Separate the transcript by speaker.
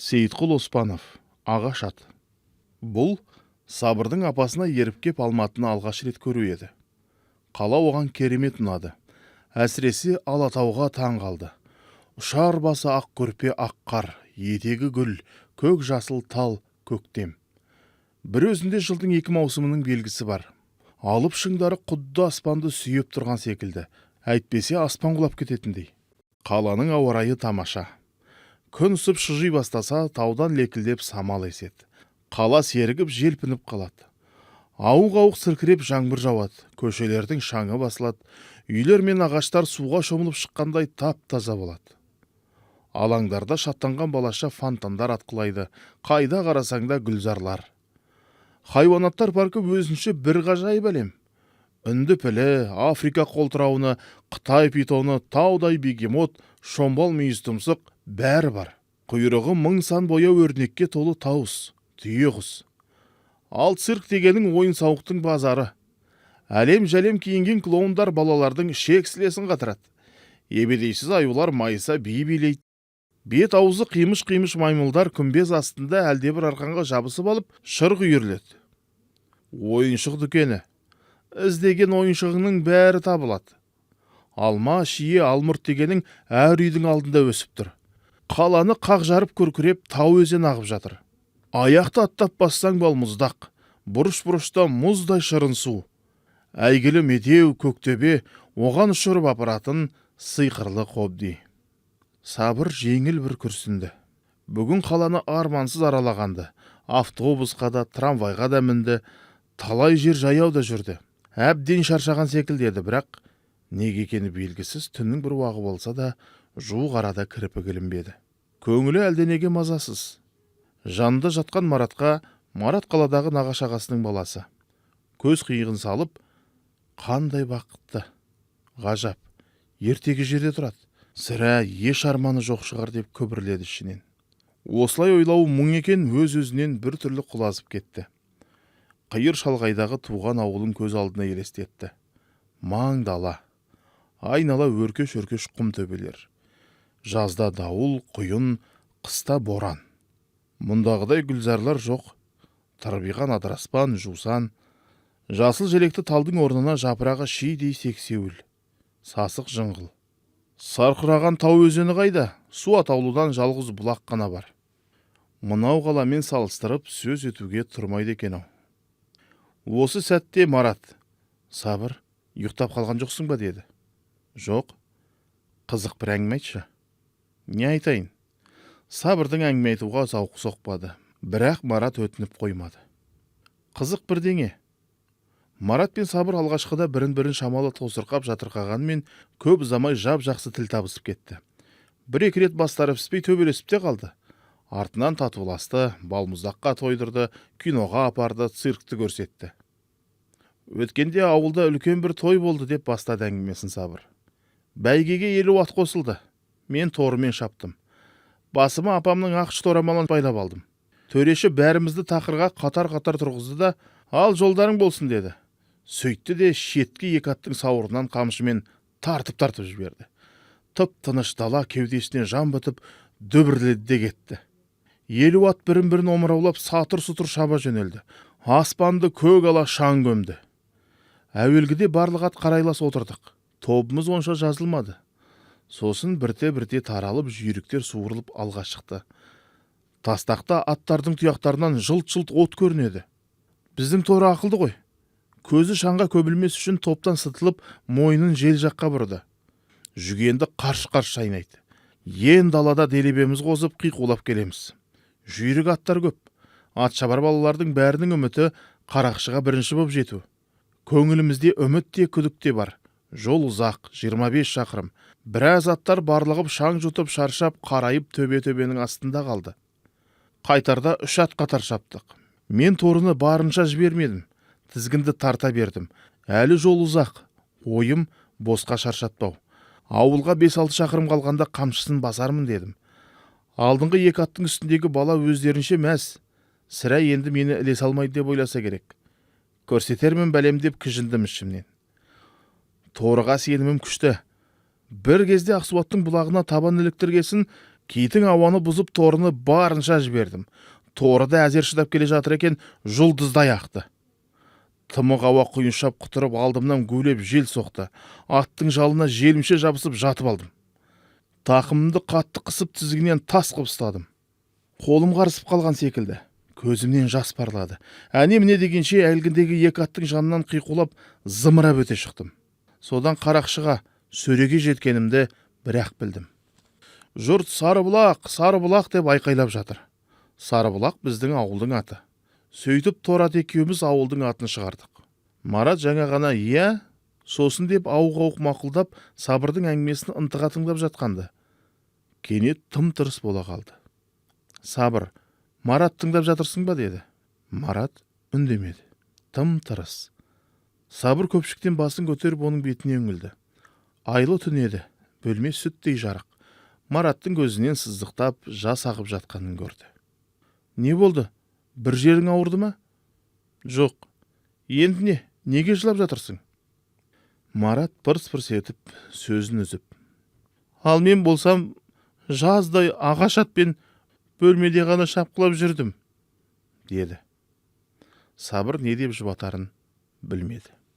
Speaker 1: Сейітқұл Оспанов, ағаш ат. Бұл Сабырдың апасына еріп кеп Алматыны алғаш рет көру еді. Қала оған керемет ұнады. Әсіресе Алатауға таң қалды. Ұшар басы ақ көрпе ақ қар, етегі гүл, көк жасыл тал, көктем. Бір өзінде жылдың екі маусымының белгісі бар. Алып шыңдары құдды аспанды сүйеп тұрған секілді. Әйтпесе аспан құлап кететіндей. Қаланың ауа райы тамаша. Күн ысып шыжи бастаса, таудан лекілдеп самал еседі. Қала сергіп желпініп қалады. Ауық-ауық сіркіреп жаңбыр жауады. Көшелердің шаңы басылады. Үйлер мен ағаштар суға шомылып шыққандай тап-таза болады. Алаңдарда шаттанған балаша фонтандар атқылайды. Қайда қарасаңда гүлзарлар. Хайуанаттар паркі өзінше бір ғажайып әлем. Үнді пілі, Африка қолтырауыны, Қытай питоны, таудай бегемот, шомбал мүйіз тұмсық бәрі бар. Құйрығы мың сан бояу өрнекке толы тауыс, түйе құс. Ал цирк дегенің ойын сауықтың базары. Әлем-жәлем киінген клоундар балалардың шек-сілесін қатырады. Ебедейсіз аюлар майыса би билейді. Бет аузы қимыш-қимыш маймылдар күмбез астында әлдебір арқанға жабысып алып, шырқ үйіріледі. Ойыншық дүкені. Іздеген ойыншығының бәрі табылады. Алма, шие, алмұрт дегенің әр үйдің алдында өсіп тұр. Қаланы қақ жарып күркіреп тау өзен ағып жатыр. Аяқты аттап бассаң балмұздақ, бұрыш-бұрышта мұздай шырын су. Әйгілі медеу, көктөбе, оған ұшырып апаратын сиқырлы қобди. Сабыр жеңіл бір күрсінді. Бүгін қаланы армансыз аралағанды. Автобусқа да, трамвайға да мінді. Талай жер жаяу да жүрді. Әбден шаршаған секілді еді, бірақ неге екені белгісіз, түннің бір уағы болса да, жуық арада кірпі ілінбеді. Көңілі әлденеге мазасыз. Жанында жатқан Маратқа, Марат қаладағы нағашы ағасының баласы. Көз қиығын салып, қандай бақытты, ғажап, ертегі жерде тұрады. Сірә еш арманы жоқ шығар деп күбірледі ішінен. Осылай ойлауы мұң екен, өз-өзінен бір түрлі құлазып кетті. Қиыр шалғайдағы туған ауылын көз алдына елестетті. Маң дала, айнала өркеш-өркеш құм төбелер. Жазда дауыл, құйын, қыста боран. Мұндағыдай гүлзарлар жоқ. Тарбиған адыраспан, жусан. Жасыл желекті талдың орнына жапырағы шидей сексеуіл. Сасық жыңғыл. Сарқыраған тау өзені қайда? Су атаулыдан жалғыз бұлақ қана бар. Мынау қаламен салыстырып сөз етуге тұрмайды екен-ау. Осы сәтте Марат: "Сабыр, ұйықтап қалған жоқсың ба?" деді. "Жоқ. Қызық бір әңгіме айтшы." "Не айтайын?" Сабырдың әңгіме айтуға зауқы соқпады, бірақ Марат өтініп қоймады. "Қызық бірдеңе." Марат пен Сабыр алғашқыда бірін-бірін шамалы тосырқап жатырқағанмен көп ұзамай жап-жақсы тіл табысып кетті. Бір-екі рет бастары піспей төбелесіп те қалды. Артынан татуласты, балмұздаққа тойдырды, киноға апарды, циркті көрсетті. Өткенде ауылда үлкен бір той болды деп бастады әңгімесін Сабыр. "Бәйгеге 50 ат қосылды. Мен торымен шаптым. Басыма апамның ақш торамалын байлап алдым. Төреші бәрімізді тақырға қатар-қатар тұрғызды да, 'Ал жолдарың болсын' деді. Сөйтті де шеткі екі аттың сауырынан қамшымен тартып жіберді. Тып-тыныш дала кеудесіне жан бітіп дүбірледі де кетті. 50 ат бірін-бірін омыраулап сатыр-сұтыр шаба жөнелді. Аспанды көк ала шаң көмді. Әуелгіде барлық ат қарайлас отырдық. Тобымыз онша жазылмады. Сосын бірте-бірте таралып, жүйріктер суырылып алға шықты. Тастақта аттардың тұяқтарынан жылт-жылт от көрінеді. Біздің торы ақылды ғой. Көзі шаңға көбілмес үшін топтан сытылып, мойнын жел жаққа бұрды. Жүгенді қарш-қарш шайнайды. Ен далада делебеміз қозып қиқулап келеміз. Жүйрік аттар көп. Атшабар балалардың бәрінің үміті Қарақшыға бірінші боп жету. Көңілімізде үміт те күдік те бар. Жол ұзақ, 25 шақырым. Біраз аттар барлығып шаң жұтып шаршап қарайып төбе-төбенің астында қалды. Қайтарда 3 ат қатар шаптық. Мен торыны барынша жібермедім. Тізгінді тарта бердім. Әлі жол ұзақ. Ойым босқа шаршатпау. Ауылға 5-6 шақырым қалғанда қамшысын басармын дедім. Алдыңғы екі аттың үстіндегі бала өздерінше мәз. Сірә енді мені іле салмайды деп ойласа керек. Көрсетермін бәлем деп кіжіндім ішімнен. Торыға сенімім күшті. Бір кезде Ақсуаттың бұлағына табан іліктіргесін Киттің ауаны бұзып торыны барынша жібердім. Торы да әзер шыдап келе жатыр екен, жұлдыздай ақты. Тымық ауа құйыншап құтырып алдымнан гулеп жел соқты. Аттың жалына желімше жабысып жатып алдым. Тақымымды қатты қысып тізгінен тас қып ұстадым. Қолым қарысып қалған секілді. Көзімнен жас парлады. Әне міне дегенше әлгіндегі екі аттың жанынан қиқулап зымырап өте шықтым. Содан Қарақшыға сөреге жеткенімді бір-ақ білдім. Жұрт Сарыбұлақ деп айқайлап жатыр. Сарыбұлақ біздің ауылдың аты. Сөйтіп Торат екеуміз ауылдың атын шығардық. Марат жаңа ғана «Иә, сосын» деп ауық-ауық мақұлдап Сабырдың әңгімесін ынтыға тыңдап жатқанды. Кенет тым-тырыс бола қалды. «Сабыр, Марат тыңдап жатырсың ба?» деді. Марат үндемеді. Тым-тырыс. Сабыр көпшіктен басын көтеріп оның бетіне үңілді. Айлы түн еді, бөлме сүттей жарық. Мараттың көзінен сыздықтап жас ағып жатқанын көрді. «Не болды? Бір жерің ауырды ма?» «Жоқ. Енді не? Неге жылап жатырсың?» Марат пырс-пырс етіп сөзін үзіп. «Ал мен болсам, жаздай ағаш атпен бөлмеде ғана шапқылап жүрдім», деді. Сабыр не деп жұбатарын білмеді.